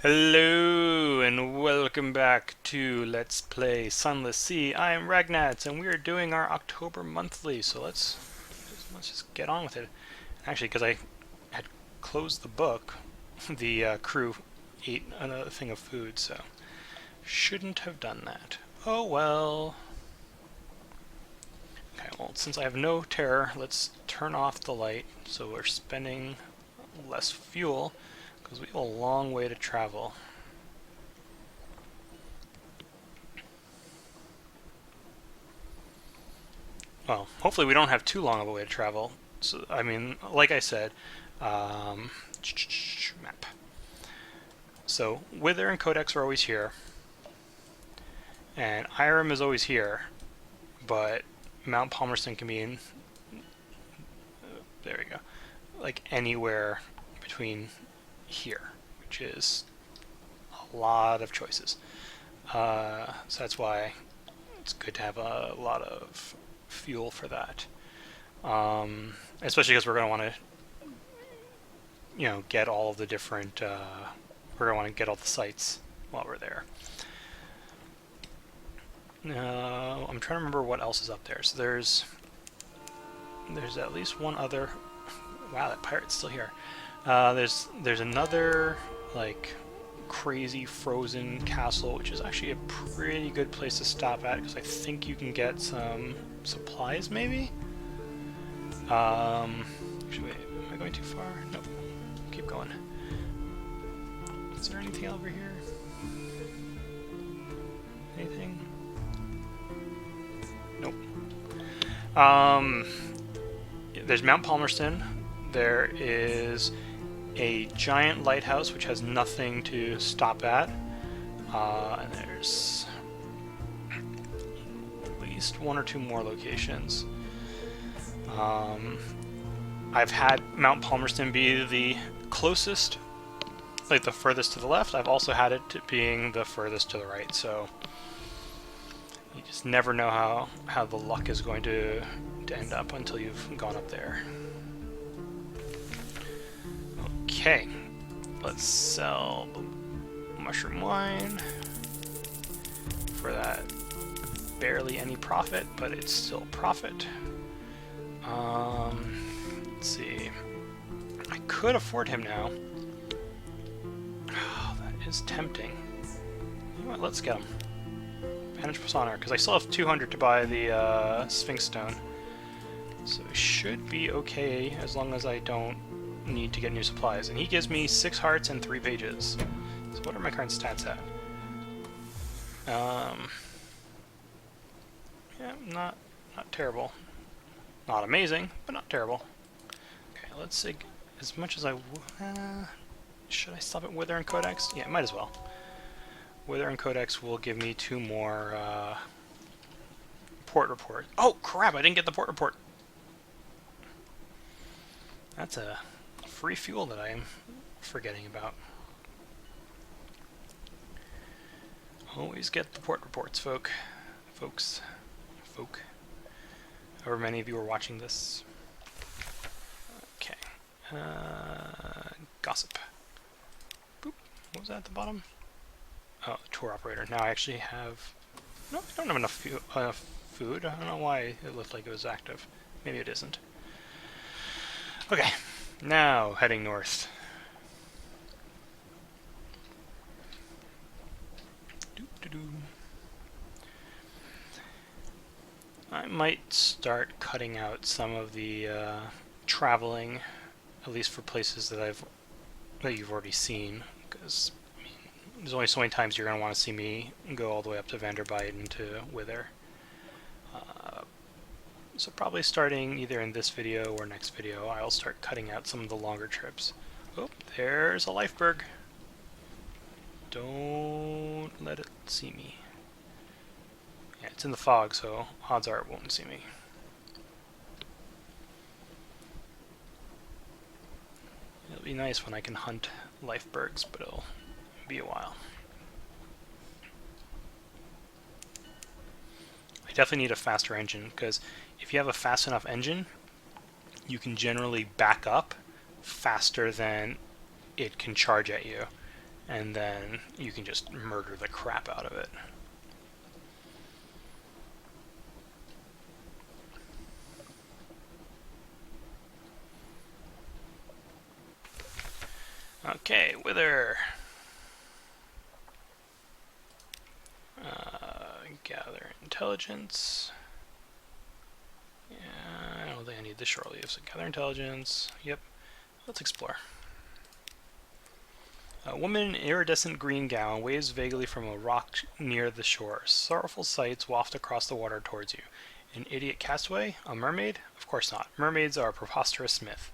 Hello and welcome back to Let's Play Sunless Sea. I am Ragnatz and we are doing our October monthly, so let's just get on with it. Actually, because I had closed the book, the crew ate another thing of food, so shouldn't have done that. Oh well. Okay, well, since I have no terror, let's turn off the light so we're spending less fuel, because we have a long way to travel. Well, hopefully we don't have too long of a way to travel. So, I mean, like I said, map. So, Wither and Codex are always here, and Irem is always here, but Mount Palmerston can be in, there we go, like anywhere between here, which is a lot of choices. So that's why it's good to have a lot of fuel for that. Especially because we're going to want to, get all of the different, we're going to want to get all the sites while we're there. I'm trying to remember what else is up there. So there's at least one other. Wow, that pirate's still here. There's another like crazy frozen castle, which is actually a pretty good place to stop at because I think you can get some supplies, maybe. Actually, wait, am I going too far? Nope. Keep going. Is there anything over here? Anything? Nope. There's Mount Palmerston. There is a giant lighthouse which has nothing to stop at. And there's at least one or two more locations. I've had Mount Palmerston be the closest, like the furthest to the left. I've also had it being the furthest to the right, so you just never know how the luck is going to end up until you've gone up there. Okay, let's sell the mushroom wine for that barely any profit, but it's still profit. Let's see. I could afford him now. Oh, that is tempting. You know what? Let's get him. Advantage plus honor, because I still have 200 to buy the Sphinx Stone. So it should be okay as long as I don't need to get new supplies. And he gives me 6 hearts and 3 pages. So what are my current stats at? Yeah, not terrible. Not amazing, but not terrible. Okay, let's see. As much as I should I stop at Wither and Codex? Yeah, might as well. Wither and Codex will give me 2 more port report. Oh crap! I didn't get the port report. That's a free fuel that I am forgetting about. Always get the port reports, folks. However many of you are watching this. Okay. Gossip. Boop. What was that at the bottom? Oh, tour operator. Now I actually have... No, I don't have enough food. I don't know why it looked like it was active. Maybe it isn't. Okay. Now, heading north. I might start cutting out some of the traveling, at least for places that you've already seen, because I mean, there's only so many times you're going to want to see me go all the way up to Vanderbilt and to Wither. So probably starting either in this video or next video, I'll start cutting out some of the longer trips. Oh, there's a lifeberg. Don't let it see me. Yeah, it's in the fog, so odds are it won't see me. It'll be nice when I can hunt lifebergs, but it'll be a while. I definitely need a faster engine, because if you have a fast enough engine, you can generally back up faster than it can charge at you. and then you can just murder the crap out of it. Okay, Wither. Gather intelligence. Yeah, I don't think I need the shore leave, so gather intelligence. Yep, let's explore. A woman in iridescent green gown waves vaguely from a rock near the shore. Sorrowful sights waft across the water towards you. An idiot castaway? A mermaid? Of course not. Mermaids are a preposterous myth.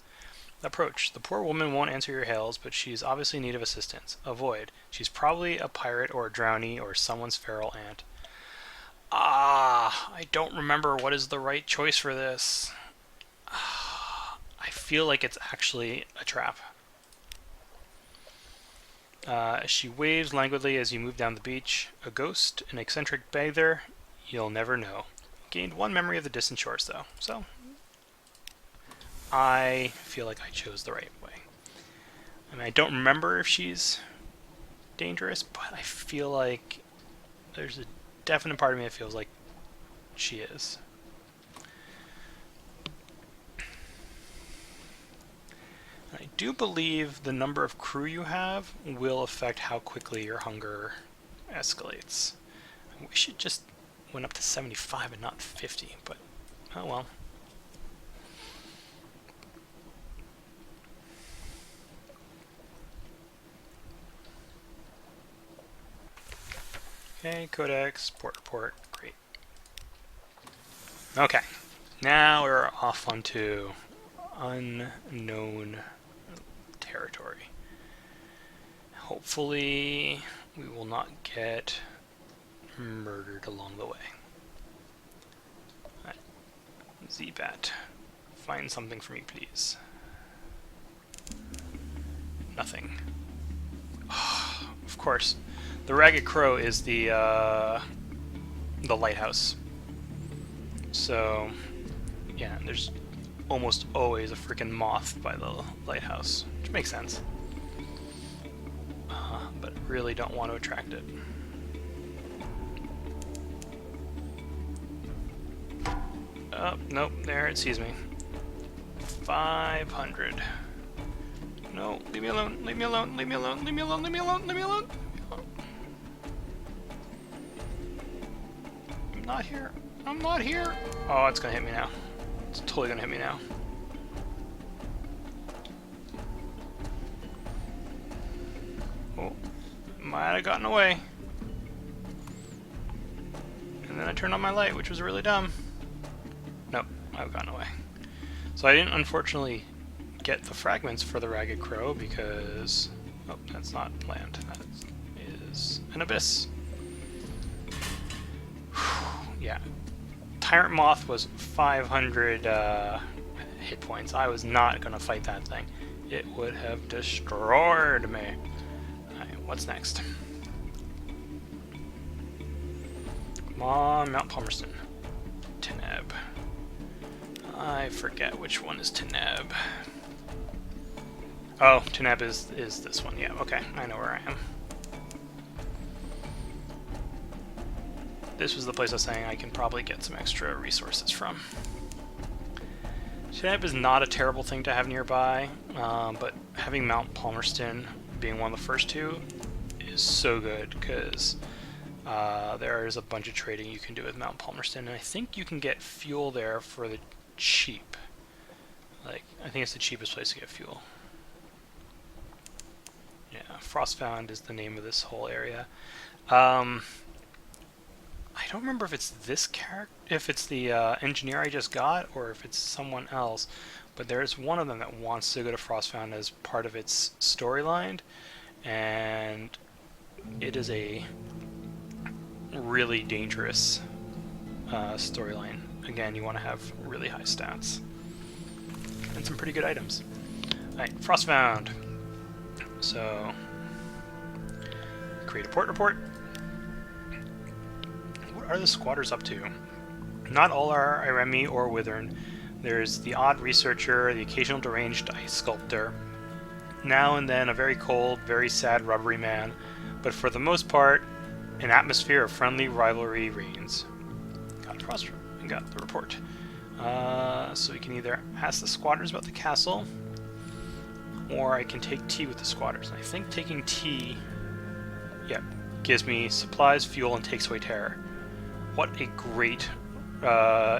Approach. The poor woman won't answer your hails, but she's obviously in need of assistance. Avoid. She's probably a pirate or a drownie or someone's feral aunt. I don't remember what is the right choice for this. I feel like it's actually a trap. She waves languidly as you move down the beach. A ghost, an eccentric bather, you'll never know. Gained one memory of the distant shores, though, so I feel like I chose the right way. I mean, I don't remember if she's dangerous, but I feel like there's a definite part of me that feels like she is. I do believe the number of crew you have will affect how quickly your hunger escalates. I wish it just went up to 75 and not 50, but oh well. Okay, codex, port report, great. Okay, now we're off onto unknown territory. Hopefully we will not get murdered along the way. Right. Z-Bat, find something for me, please. Nothing. Oh, of course. The Ragged Crow is the lighthouse. So, yeah, there's almost always a freaking moth by the lighthouse, which makes sense. But really don't want to attract it. Oh, nope, there it sees me. 500. No, leave me alone, leave me alone, leave me alone, leave me alone, leave me alone, leave me alone. I'm not here. I'm not here. Oh, it's gonna hit me now. It's totally gonna hit me now. Oh, might have gotten away. And then I turned on my light, which was really dumb. Nope, I've gotten away. So I didn't unfortunately get the fragments for the Ragged Crow because... Oh, that's not land. That is an abyss. Yeah. Tyrant Moth was 500 hit points. I was not going to fight that thing. It would have destroyed me. Alright, what's next? Come on, Mount Palmerston. Teneb. I forget which one is Teneb. Oh, Teneb is this one. Yeah, okay. I know where I am. This was the place I was saying I can probably get some extra resources from. Teneb is not a terrible thing to have nearby, but having Mount Palmerston being one of the first two is so good because there is a bunch of trading you can do with Mount Palmerston, and I think you can get fuel there for the cheap. Like, I think it's the cheapest place to get fuel. Yeah, Frostbound is the name of this whole area. I don't remember if it's this character, if it's the engineer I just got, or if it's someone else, but there's one of them that wants to go to Frostbound as part of its storyline, and it is a really dangerous storyline. Again, you want to have really high stats and some pretty good items. Alright, Frostbound. So, create a port report. What are the squatters up to? Not all are Iremi or Withern. There's the odd researcher, the occasional deranged ice sculptor. Now and then a very cold, very sad, rubbery man, but for the most part, an atmosphere of friendly rivalry reigns. Got the report. So we can either ask the squatters about the castle, or I can take tea with the squatters. And I think taking tea, yeah, gives me supplies, fuel, and takes away terror. What a great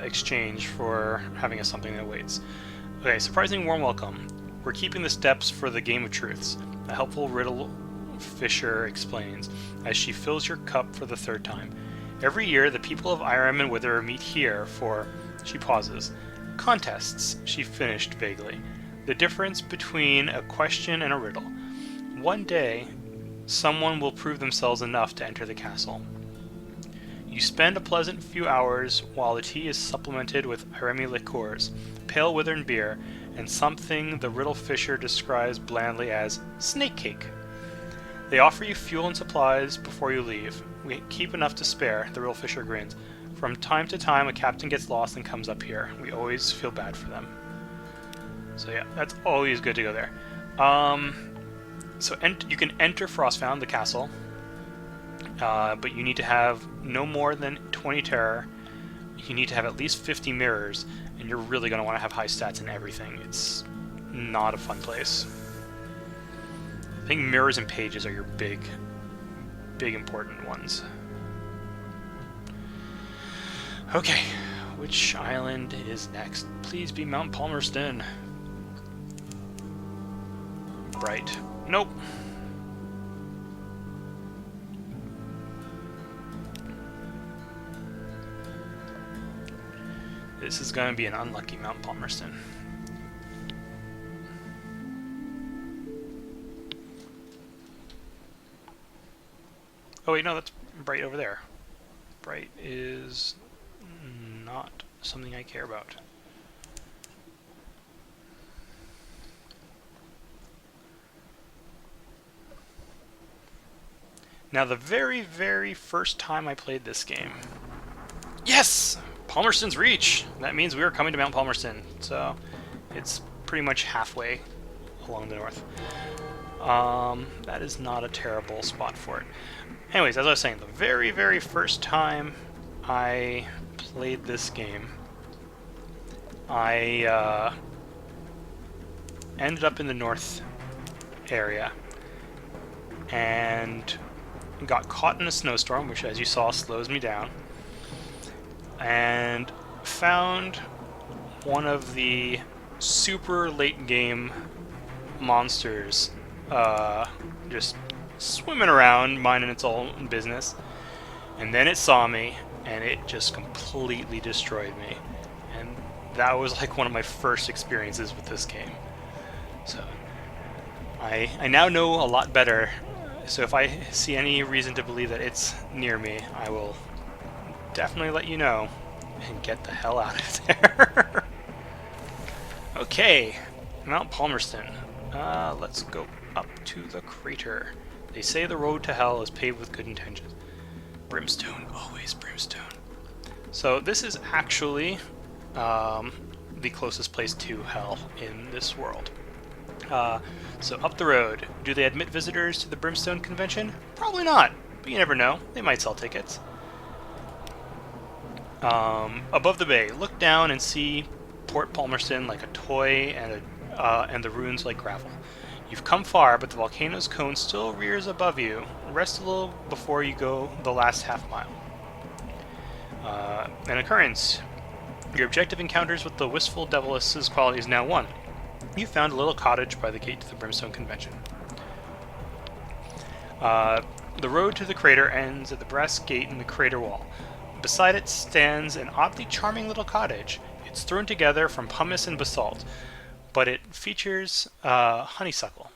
exchange for having something that waits. Okay, surprisingly warm welcome. We're keeping the steps for the Game of Truths. A helpful riddle Fisher explains, as she fills your cup for the third time. Every year, the people of Irem and Wither meet here for, she pauses, contests, she finished vaguely. The difference between a question and a riddle. One day, someone will prove themselves enough to enter the castle. You spend a pleasant few hours while the tea is supplemented with Iremi liqueurs, pale Withern beer, and something the riddle Fisher describes blandly as snake cake. They offer you fuel and supplies before you leave. We keep enough to spare, the riddle Fisher grins. From time to time, a captain gets lost and comes up here. We always feel bad for them. So yeah, that's always good to go there. You can enter Frostfound, the castle, but you need to have no more than 20 terror. You need to have at least 50 mirrors, and you're really going to want to have high stats in everything. It's not a fun place. I think mirrors and pages are your big important ones. Okay, which island is next? Please be Mount Palmerston. Right. Nope. This is going to be an unlucky Mount Palmerston. Oh wait, no, that's Bright over there. Bright is not something I care about. Now, the very, very first time I played this game... Yes! Palmerston's Reach! That means we are coming to Mount Palmerston, so it's pretty much halfway along the north. That is not a terrible spot for it. Anyways, as I was saying, the very, very first time I played this game, I ended up in the north area and got caught in a snowstorm, which, as you saw, slows me down, and found one of the super late game monsters just swimming around, minding its own business, and then it saw me, and it just completely destroyed me. And that was like one of my first experiences with this game. So I now know a lot better, so if I see any reason to believe that it's near me, I will definitely let you know and get the hell out of there. Okay, Mount Palmerston. Let's go up to the crater. They say the road to hell is paved with good intentions. Brimstone, always brimstone. So this is actually the closest place to hell in this world. So up the road, do they admit visitors to the Brimstone Convention? Probably not, but you never know. They might sell tickets. Above the bay, look down and see Port Palmerston like a toy and the ruins like gravel. You've come far, but the volcano's cone still rears above you. Rest a little before you go the last half mile. An occurrence. Your objective encounters with the wistful Deviless's quality is now won. You found a little cottage by the gate to the Brimstone Convention. The road to the crater ends at the brass gate in the crater wall. Beside it stands an oddly charming little cottage. It's thrown together from pumice and basalt, but it features honeysuckle.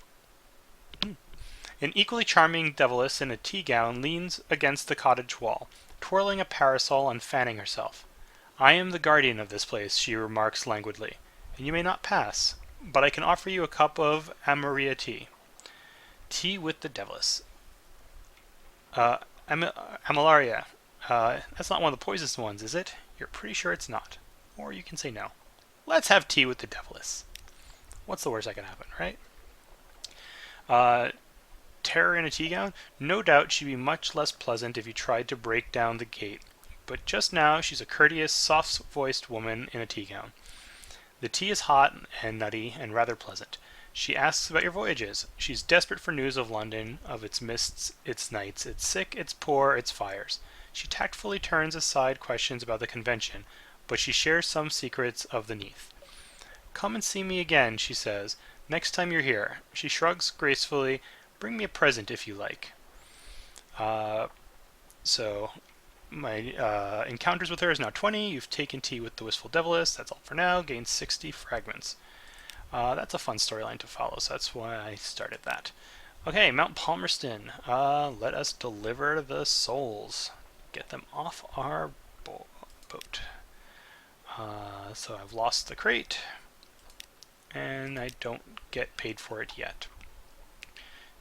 An equally charming Deviless in a tea gown leans against the cottage wall, twirling a parasol and fanning herself. I am the guardian of this place, she remarks languidly, and you may not pass, but I can offer you a cup of Amaria tea. Tea with the Deviless. Amalaria. That's not one of the poisonous ones, is it? You're pretty sure it's not. Or you can say no. Let's have tea with the Deviless. What's the worst that can happen, right? Terror in a tea gown? No doubt she'd be much less pleasant if you tried to break down the gate. But just now she's a courteous, soft-voiced woman in a tea gown. The tea is hot and nutty and rather pleasant. She asks about your voyages. She's desperate for news of London, of its mists, its nights, its sick, its poor, its fires. She tactfully turns aside questions about the convention, but she shares some secrets of the Neath. Come and see me again, she says, next time you're here. She shrugs gracefully. Bring me a present if you like. So my encounters with her is now 20. You've taken tea with the Wistful Deviless. That's all for now. Gain 60 fragments. That's a fun storyline to follow, so that's why I started that. Okay, Mount Palmerston. Let us deliver the souls. Get them off our boat. So I've lost the crate, and I don't get paid for it yet.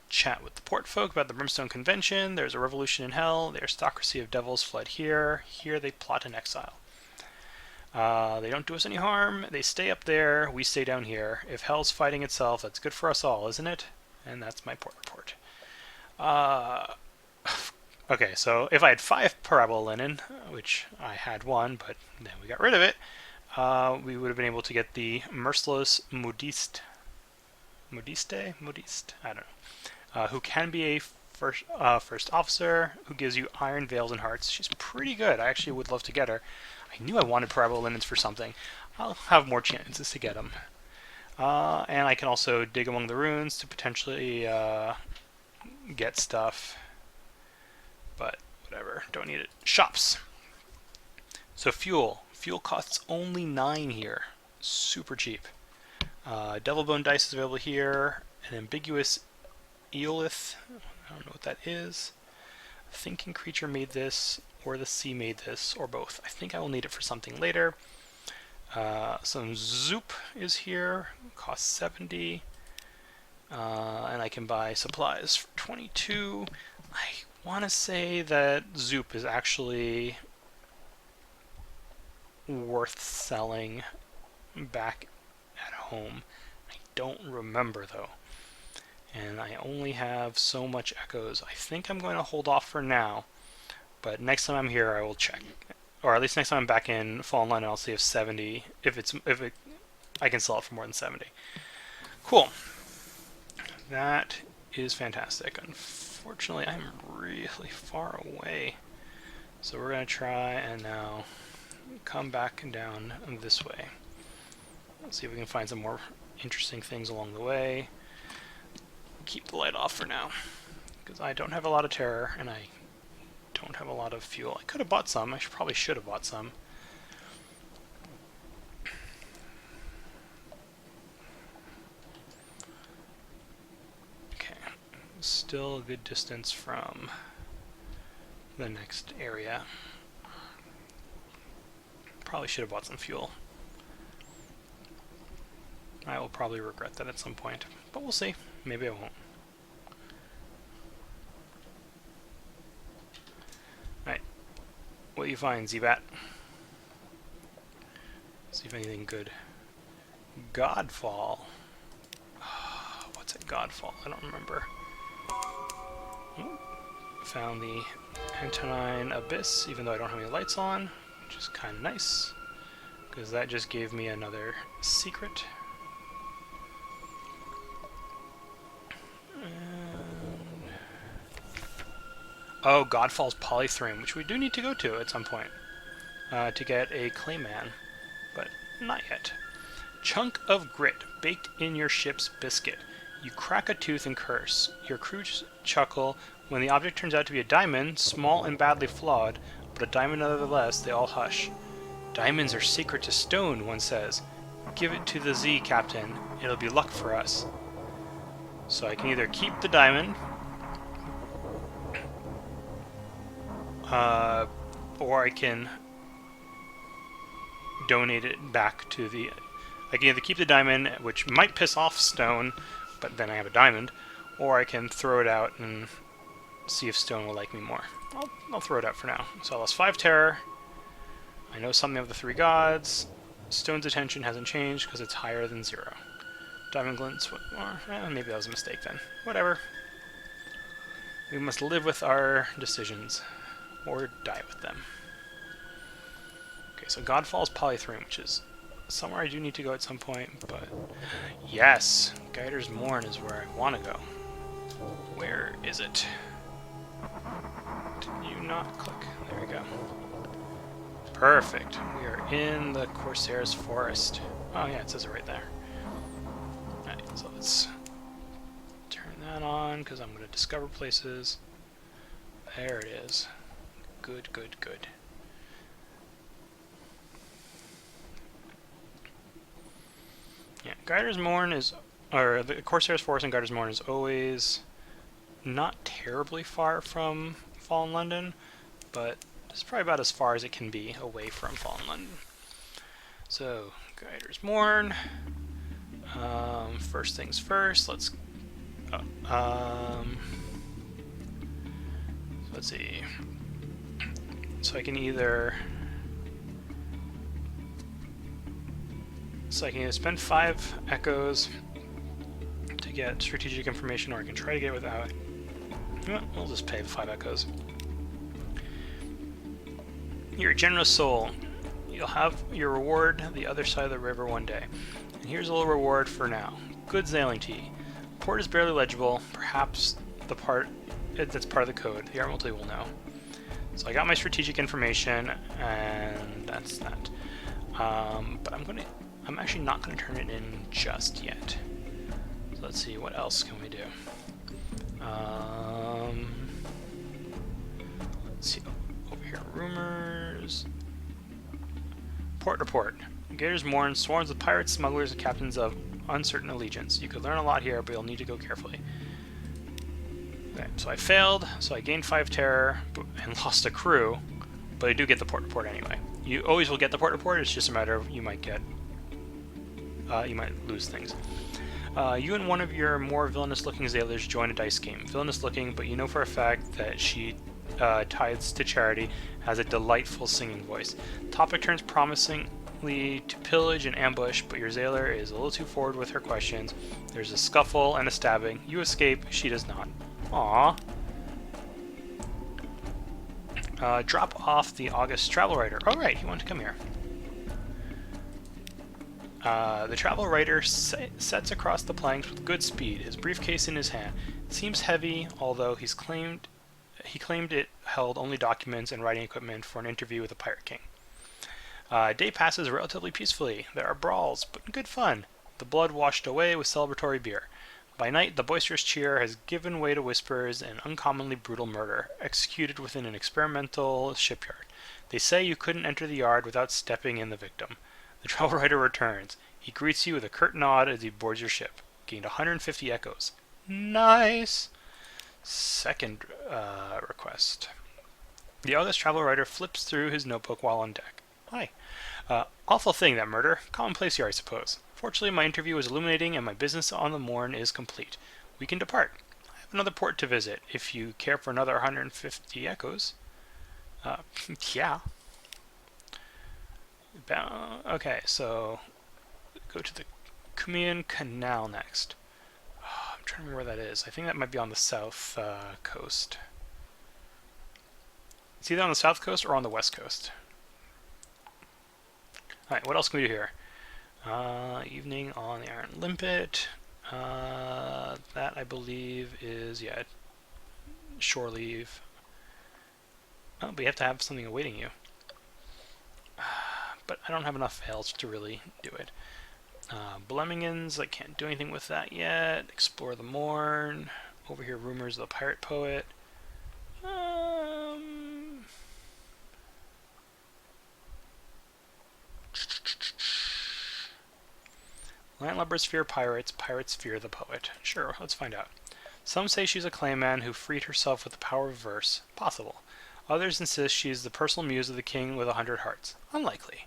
Chat with the port folk about the Brimstone Convention. There's a revolution in hell. The aristocracy of devils fled here. Here they plot an exile. They don't do us any harm. They stay up there. We stay down here. If hell's fighting itself, that's good for us all, isn't it? And that's my port report. Okay, so if I had 5 parabola linen, which I had 1, but then we got rid of it, we would have been able to get the Merciless Modiste? I don't know. Who can be a first officer, who gives you iron veils and hearts. She's pretty good. I actually would love to get her. I knew I wanted parabola linens for something. I'll have more chances to get them. And I can also dig among the ruins to potentially get stuff. But whatever, don't need it. Shops. So fuel. Fuel costs only 9 here. Super cheap. Devil Bone dice is available here. An ambiguous Eolith. I don't know what that is. A thinking creature made this, or the sea made this, or both. I think I will need it for something later. Some Zoop is here. Costs 70. And I can buy supplies for 22. I want to say that Zoop is actually worth selling back at home. I don't remember though. And I only have so much echoes. I think I'm going to hold off for now. But next time I'm here, I will check. Or at least next time I'm back in Fallen Line, I'll see if 70, I can sell it for more than 70. Cool. That is fantastic. Unfortunately, I'm really far away. So we're going to try and now come back and down this way. Let's see if we can find some more interesting things along the way. Keep the light off for now, because I don't have a lot of terror, and I don't have a lot of fuel. I could have bought some. Probably should have bought some. Okay, still a good distance from the next area. Probably should have bought some fuel. I will probably regret that at some point, but we'll see. Maybe I won't. Alright. What do you find, Z-Bat? See if anything good. Godfall. What's a Godfall? I don't remember. Ooh. Found the Antonine Abyss, even though I don't have any lights on, which is kind of nice, because that just gave me another secret. Oh, Godfall's Polythrone, which we do need to go to at some point to get a Clayman, but not yet. Chunk of grit baked in your ship's biscuit. You crack a tooth and curse. Your crew chuckle when the object turns out to be a diamond, small and badly flawed, but a diamond nevertheless. They all hush. Diamonds are sacred to stone, one says. Give it to the Z, Captain. It'll be luck for us. So I can either keep the diamond, or I can donate it back to the... I can either keep the diamond, which might piss off Stone, but then I have a diamond, or I can throw it out and see if Stone will like me more. I'll throw it out for now. So I lost 5 terror. I know something of the 3 gods. Stone's attention hasn't changed because it's higher than 0. Diamond Glint, maybe that was a mistake then. Whatever. We must live with our decisions, or die with them. Okay, so Godfall's Polythrone, which is somewhere I do need to go at some point, but... Yes! Guider's Mourn is where I want to go. Where is it? Did you not click? There we go. Perfect. We are in the Corsair's Forest. Oh yeah, it says it right there. Alright, so let's turn that on, because I'm going to discover places. There it is. Good, good, good. Yeah, Guider's Mourn is... or the Corsair's Forest and Guider's Mourn is always not terribly far from Fallen London, but it's probably about as far as it can be away from Fallen London. So, Guider's Mourn. First things first, let's see. So I can either spend 5 echoes to get strategic information, or I can try to get it without. Well, we'll just pay the 5 echoes. You're a generous soul. You'll have your reward the other side of the river one day. And here's a little reward for now. Good sailing tea. Port is barely legible. Perhaps the part that's part of the code. The Admiralty will know. So I got my strategic information, and that's that. But I'm actually not gonna turn it in just yet. So let's see, what else can we do? Let's see, over here, rumors. Port report. Gator's Mourn swarms with pirates, smugglers, and captains of uncertain allegiance. You could learn a lot here, but you'll need to go carefully. Okay, so I failed, so I gained 5 terror and lost a crew, but I do get the port report anyway. You always will get the port report, it's just a matter of you might lose things. You and one of your more villainous-looking sailors join a dice game. Villainous-looking, but you know for a fact that she tithes to charity, has a delightful singing voice. Topic turns promisingly to pillage and ambush, but your sailor is a little too forward with her questions. There's a scuffle and a stabbing. You escape, she does not. Aww. Drop off the August Travel Writer. Oh right, he wanted to come here. The travel writer sets across the planks with good speed, his briefcase in his hand. It seems heavy, although he claimed it held only documents and writing equipment for an interview with the Pirate King. Day passes relatively peacefully. There are brawls, but good fun. The blood washed away with celebratory beer. By night, the boisterous cheer has given way to whispers and uncommonly brutal murder, executed within an experimental shipyard. They say you couldn't enter the yard without stepping in the victim. The travel writer returns. He greets you with a curt nod as he boards your ship. Gained 150 echoes. Nice! Second request. The August travel writer flips through his notebook while on deck. Hi. Awful thing, that murder. Commonplace here, I suppose. Fortunately, my interview was illuminating and my business on the Mourn is complete. We can depart. I have another port to visit, if you care for another 150 echoes. Yeah. Okay, so go to the Cumian Canal next. Oh, I'm trying to remember where that is. I think that might be on the south coast. It's either on the south coast or on the west coast. Alright, what else can we do here? Evening on the Iron Limpet. That, I believe, is, yeah, shore leave. Oh, but you have to have something awaiting you. But I don't have enough fails to really do it. Blemmingans, I can't do anything with that yet. Explore the Mourn. Over here, rumors of the pirate poet. Landlubbers fear pirates, pirates fear the poet. Sure, let's find out. Some say she's a clayman who freed herself with the power of verse. Possible. Others insist she is the personal muse of the king with 100 hearts. Unlikely.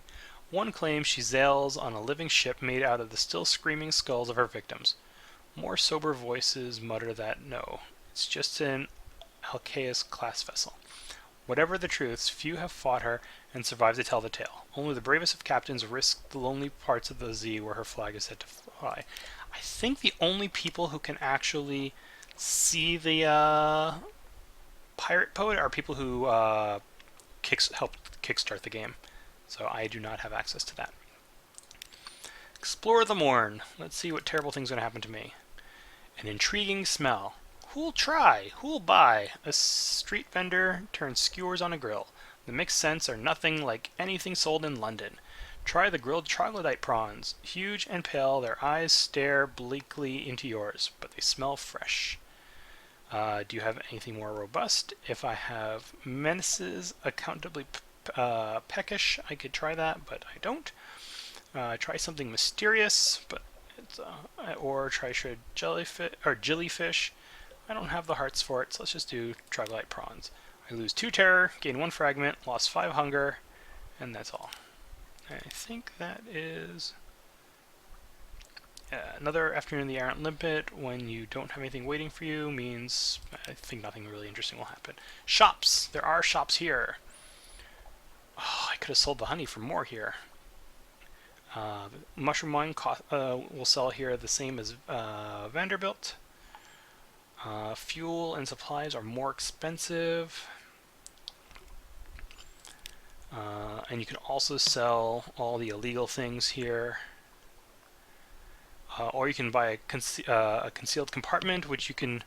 One claims she sails on a living ship made out of the still screaming skulls of her victims. More sober voices mutter that no, it's just an Alcaeus class vessel. Whatever the truths, few have fought her and survived to tell the tale. Only the bravest of captains risk the lonely parts of the sea where her flag is said to fly. I think the only people who can actually see the pirate poet are people who help kickstart the game. So I do not have access to that. Explore the morn. Let's see what terrible thing's going to happen to me. An intriguing smell. Who'll try? Who'll buy? A street vendor turns skewers on a grill. The mixed scents are nothing like anything sold in London. Try the grilled troglodyte prawns. Huge and pale, their eyes stare bleakly into yours, but they smell fresh. Do you have anything more robust? If I have menaces accountably peckish, I could try that, but I don't. Try something mysterious, but or try shredded jellyfish or jellyfish. I don't have the hearts for it, so let's just do troglodyte prawns. I lose 2 terror, gain 1 fragment, lost 5 hunger, and that's all. I think that is another afternoon in the errant limpet. When you don't have anything waiting for you means I think nothing really interesting will happen. Shops! There are shops here. Oh, I could have sold the honey for more here. Mushroom wine will sell here the same as Vanderbilt. Fuel and supplies are more expensive. And you can also sell all the illegal things here. Or you can buy a concealed compartment, which you can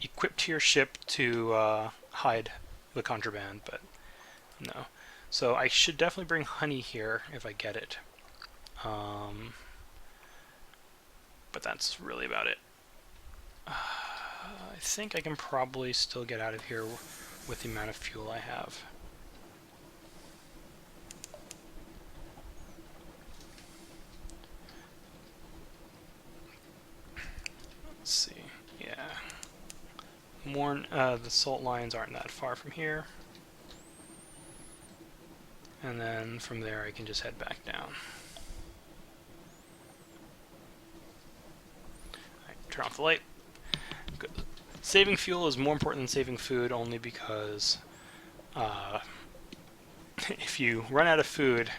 equip to your ship to hide the contraband, but no. So I should definitely bring honey here if I get it. But that's really about it. I think I can probably still get out of here with the amount of fuel I have. Let's see. Yeah. The salt lines aren't that far from here. And then from there I can just head back down. Alright, turn off the light. Good. Saving fuel is more important than saving food, only because if you run out of food,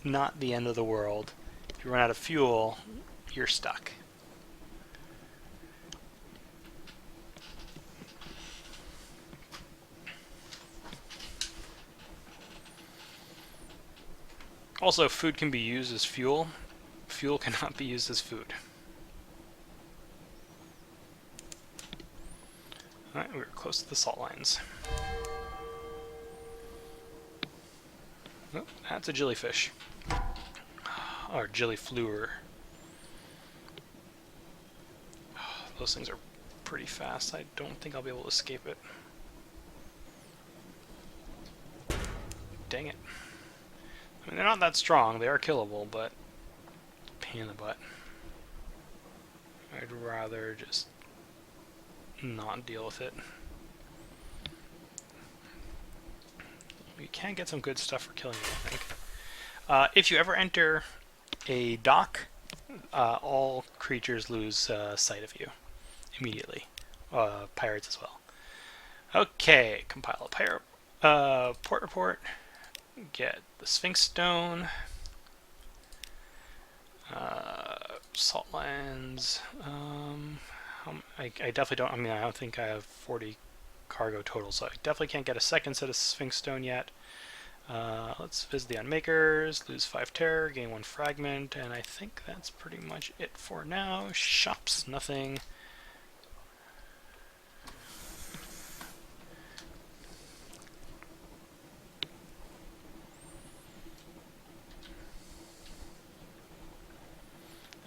not the end of the world. If you run out of fuel, you're stuck. Also, food can be used as fuel. Fuel cannot be used as food. Alright, we're close to the salt lines. Oh, that's a jellyfish. Or jellyfluer. Those things are pretty fast. I don't think I'll be able to escape it. Dang it. I mean, they're not that strong. They are killable, but pain in the butt. I'd rather just not deal with it. You can get some good stuff for killing it, I think. If you ever enter a dock, all creatures lose sight of you immediately. Pirates as well. Okay, compile a port report. Get the Sphinx Stone. Salt lands. I definitely don't. I mean, I don't think I have 40 cargo total, so I definitely can't get a second set of Sphinx Stone yet. Let's visit the Unmakers, lose 5 terror, gain 1 fragment, and I think that's pretty much it for now. Shops, nothing.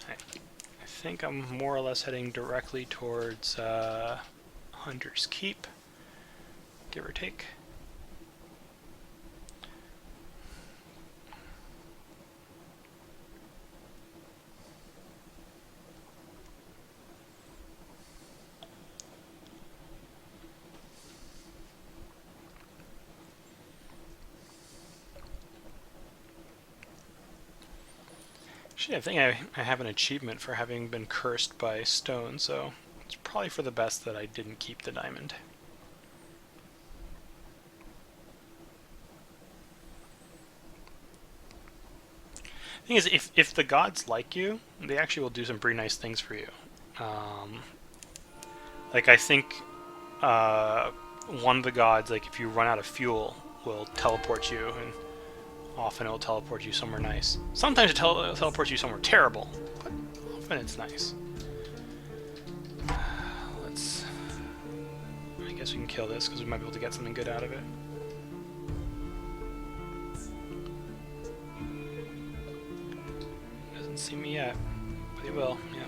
I think I'm more or less heading directly towards Hunter's Keep, give or take. Actually, I think I have an achievement for having been cursed by stone, so it's probably for the best that I didn't keep the diamond. Thing is, if the gods like you, they actually will do some pretty nice things for you. Like I think one of the gods, like if you run out of fuel, will teleport you, and often it'll teleport you somewhere nice. Sometimes it teleports you somewhere terrible, but often it's nice. I guess we can kill this because we might be able to get something good out of it. Doesn't see me yet, but he will. Yeah.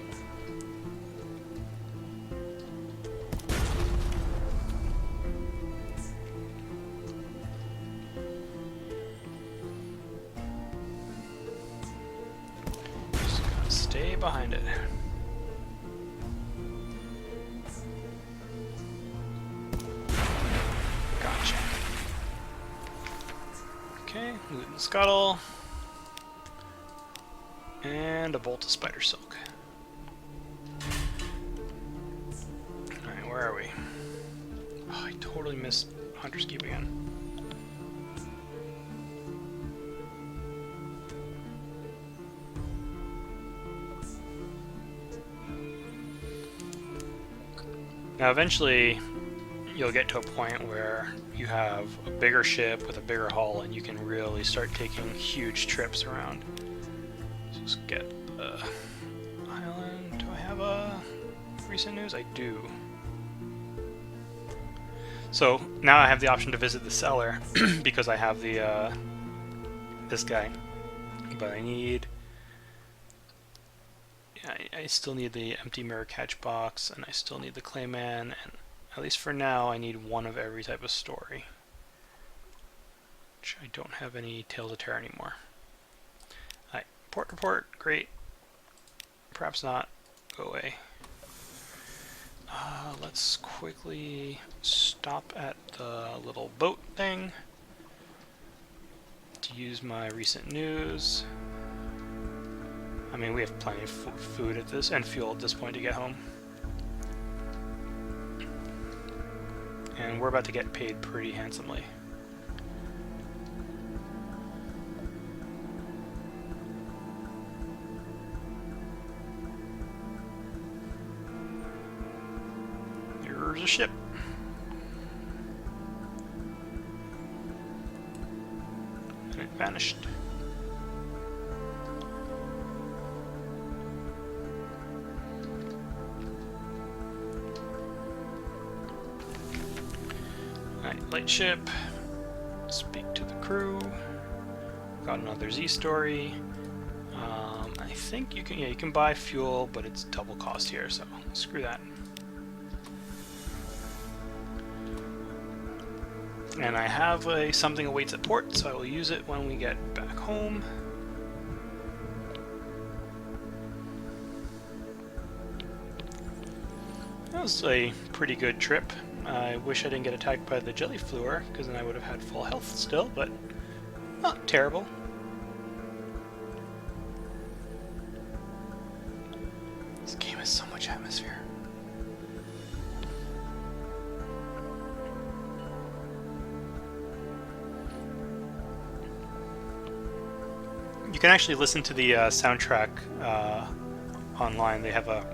Just gotta stay behind it. Gotcha. Okay, loot and scuttle. And a bolt of spider silk. Alright, where are we? Oh, I totally missed Hunter's Keep again. Now eventually you'll get to a point where you have a bigger ship with a bigger hull and you can really start taking huge trips around. Just get the island. Do I have a recent news? I do. So now I have the option to visit the cellar because I have the this guy. But I need. I still need the empty mirror catch box, and I still need the clayman, and at least for now I need one of every type of story. Which I don't have any Tales of Terror anymore. Port report, great. Perhaps not. Go away. Let's quickly stop at the little boat thing to use my recent news. I mean, we have plenty of food at this and fuel at this point to get home. And we're about to get paid pretty handsomely. Here's a ship. And it vanished. Alright, lightship. Speak to the crew. Got another Z story. I think you can, yeah, you can buy fuel, but it's double cost here, so screw that. And I have something awaits at port, so I will use it when we get back home. That was a pretty good trip. I wish I didn't get attacked by the jelly fluer, because then I would have had full health still, but not terrible. This game has so much atmosphere. You can actually listen to the soundtrack online. They have a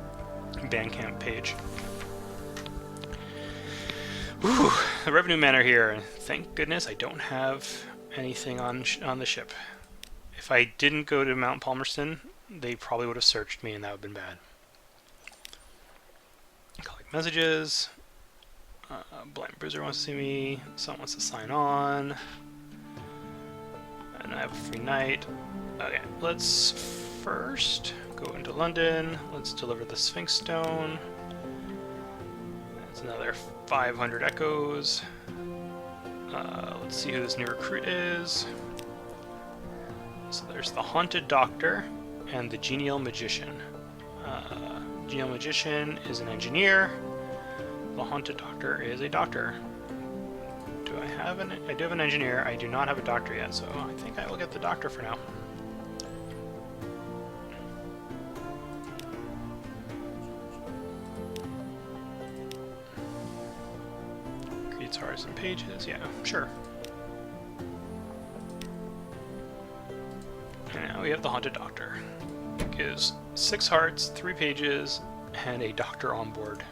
Bandcamp page. Ooh, the revenue men are here. Thank goodness I don't have anything on the ship. If I didn't go to Mount Palmerston, they probably would have searched me, and that would have been bad. Collect messages. Blind Bruiser wants to see me. Someone wants to sign on. And I have a free night. Okay, let's first go into London. Let's deliver the Sphinx Stone. That's another 500 echoes. Let's see who this new recruit is. So there's the Haunted Doctor and the Genial Magician. Genial Magician is an engineer. The Haunted Doctor is a doctor. Do I have I do have an engineer. I do not have a doctor yet, so I think I will get the doctor for now. Creates hearts and pages. Yeah, sure. And now we have the Haunted Doctor. Gives 6 hearts, 3 pages, and a doctor on board.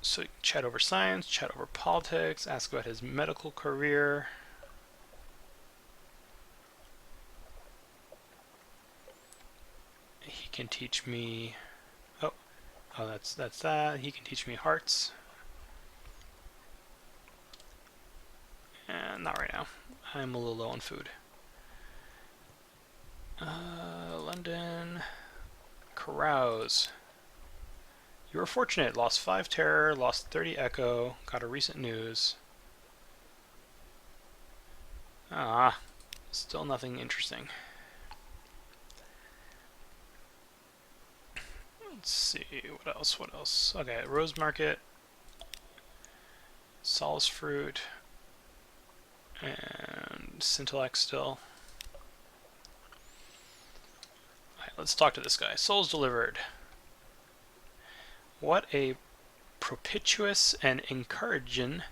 So chat over science, chat over politics, ask about his medical career. He can teach me... Oh, that's that. He can teach me hearts. And not right now. I'm a little low on food. London. Carouse. You were fortunate. Lost 5 terror, lost 30 echo, got a recent news. Ah, still nothing interesting. Let's see, what else? Okay, Rose Market, Solace Fruit, and Scintillax still. Alright, let's talk to this guy. Souls delivered. What a propitious and encouraging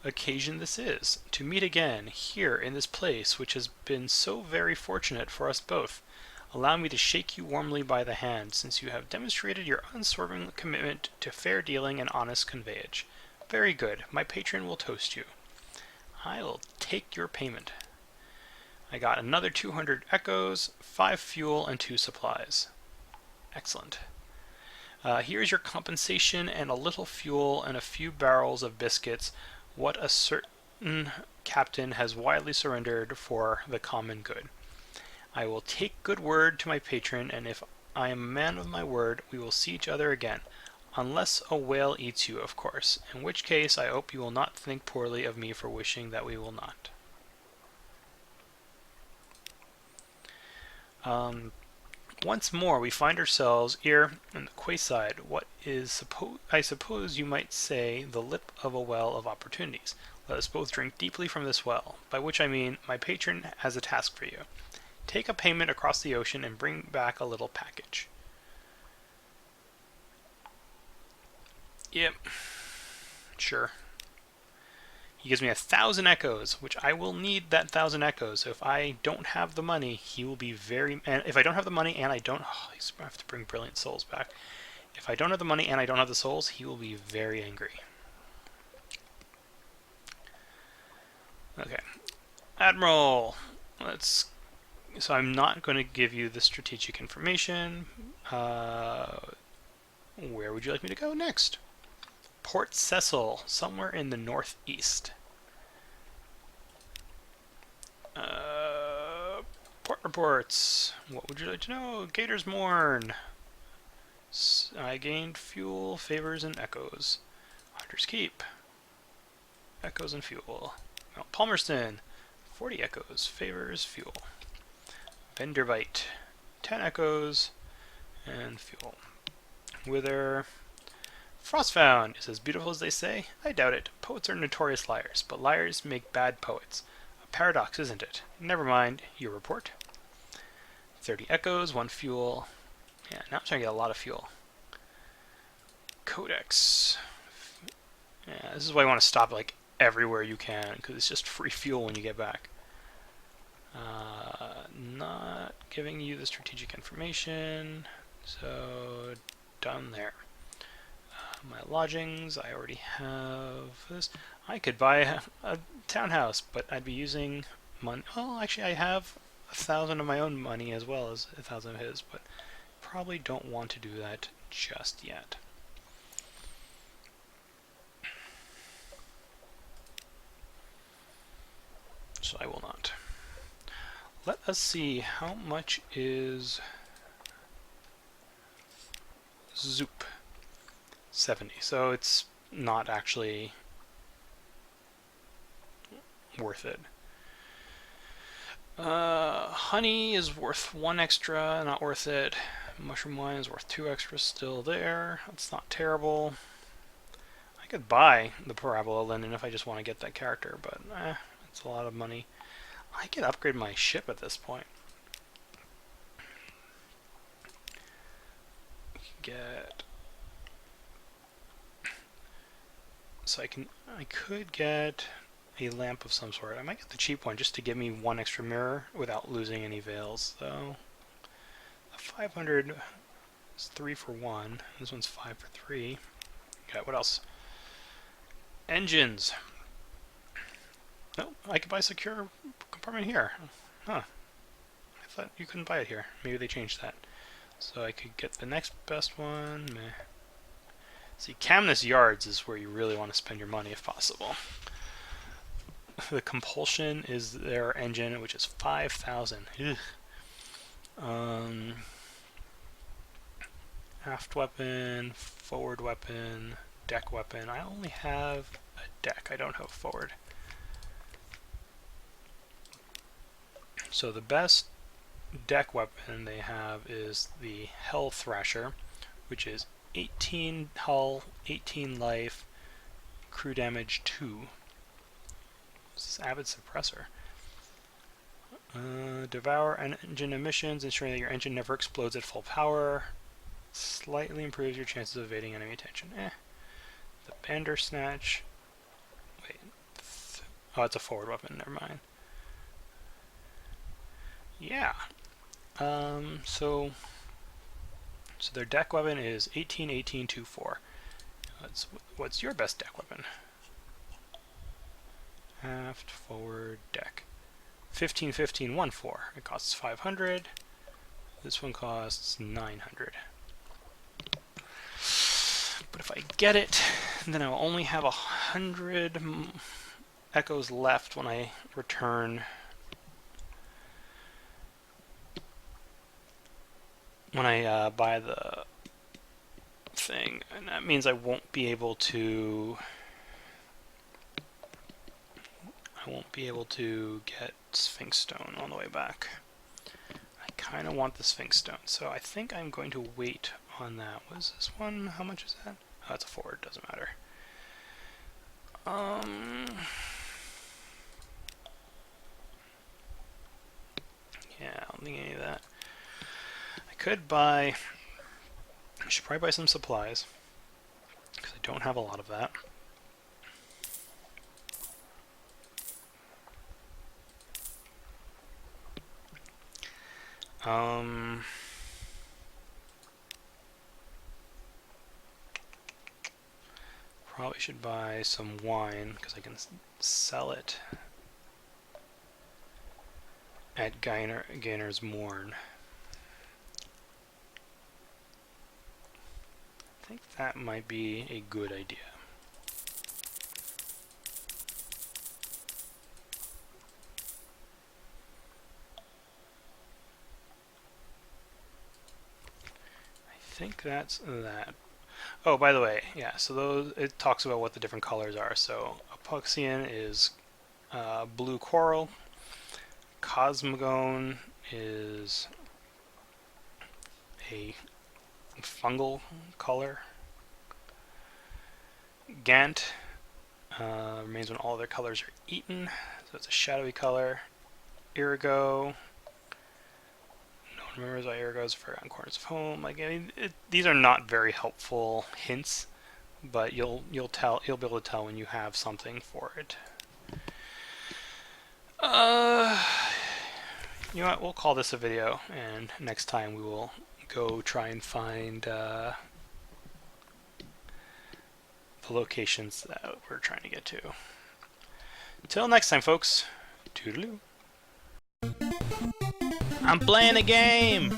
occasion this is, to meet again here in this place which has been so very fortunate for us both. Allow me to shake you warmly by the hand, since you have demonstrated your unswerving commitment to fair dealing and honest conveyance. Very good. My patron will toast you. I will take your payment. I got another 200 echoes, 5 fuel, and 2 supplies. Excellent. Here's your compensation and a little fuel and a few barrels of biscuits. What a certain captain has widely surrendered for the common good. I will take good word to my patron, and if I am a man of my word, we will see each other again. Unless a whale eats you, of course, in which case I hope you will not think poorly of me for wishing that we will not. Once more we find ourselves here in the quayside, what is, I suppose you might say, the lip of a well of opportunities. Let us both drink deeply from this well, by which I mean my patron has a task for you. Take a payment across the ocean and bring back a little package. Yep. Sure. He gives me 1,000 echoes, which I will need that 1,000 echoes. So if I don't have the money, he will be very... And if I don't have the money and I don't... Oh, I have to bring Brilliant Souls back. If I don't have the money and I don't have the souls, he will be very angry. Okay. Admiral! Let's... So I'm not going to give you the strategic information. Where would you like me to go next? Port Cecil, somewhere in the northeast. Port reports. What would you like to know? Gator's Morn. I gained fuel, favors, and echoes. Hunter's Keep. Echoes and fuel. Mount Palmerston. 40 echoes, favors, fuel. Vendervite. 10 echoes and fuel. Wither. Frostfound is as beautiful as they say. I doubt it. Poets are notorious liars, but liars make bad poets. A paradox, isn't it? Never mind. Your report. 30 echoes, 1 fuel. Yeah, now I'm trying to get a lot of fuel. Codex. Yeah, this is why you want to stop like everywhere you can, because it's just free fuel when you get back. Not giving you the strategic information, so done there. My lodgings, I already have this. I could buy a townhouse, but I'd be using money. Well, actually, I have 1,000 of my own money as well as 1,000 of his, but probably don't want to do that just yet. So I will not. Let us see, how much is Zoop? 70. So it's not actually worth it. Honey is worth 1 extra, not worth it. Mushroom wine is worth 2 extras, still there. That's not terrible. I could buy the Parabola Linen if I just want to get that character, but it's a lot of money. I could upgrade my ship at this point. Get... So I could get a lamp of some sort. I might get the cheap one just to give me one extra mirror without losing any veils, though. A 500 is 3 for 1. This one's 5 for 3. Okay, what else? Engines. Oh, I could buy secure compartment here. Huh. I thought you couldn't buy it here. Maybe they changed that. So I could get the next best one. Meh. See, Camnus Yards is where you really want to spend your money if possible. The Compulsion is their engine, which is 5,000. Aft weapon, forward weapon, deck weapon. I only have a deck. I don't have a forward. So the best deck weapon they have is the Hell Thrasher, which is 18 hull, 18 life, crew damage 2. This is Avid Suppressor. Devour engine emissions, ensuring that your engine never explodes at full power. Slightly improves your chances of evading enemy attention. The Bandersnatch. Wait. Oh, it's a forward weapon. Never mind. Yeah. So their deck weapon is 18, 18, 2, 4. What's your best deck weapon? Aft, forward, deck. 15, 15, 1, 4. It costs 500. This one costs 900. But if I get it, then I'll only have 100 echoes left when I return. When I buy the thing, and that means I won't be able to. Get Sphinx Stone on the way back. I kind of want the Sphinx Stone, so I think I'm going to wait on that. What is this one? How much is that? Oh, it's a forward. Doesn't matter. Yeah, I don't think any of that. Could buy. I should probably buy some supplies because I don't have a lot of that. Probably should buy some wine because I can sell it at Gainer's Morn. I think that might be a good idea. I think that's that. Oh, by the way, yeah, so those, it talks about what the different colors are. So Epoxian is blue coral. Cosmogone is a fungal color. Gant remains when all other colors are eaten, so it's a shadowy color. Irigo, no one remembers why Irigo is Forgotten Corners of Home. Like, I mean, these are not very helpful hints, but you'll be able to tell when you have something for it. You know what? We'll call this a video, and next time we will go try and find the locations that we're trying to get to. Until next time, folks. Toodaloo. I'm playing a game!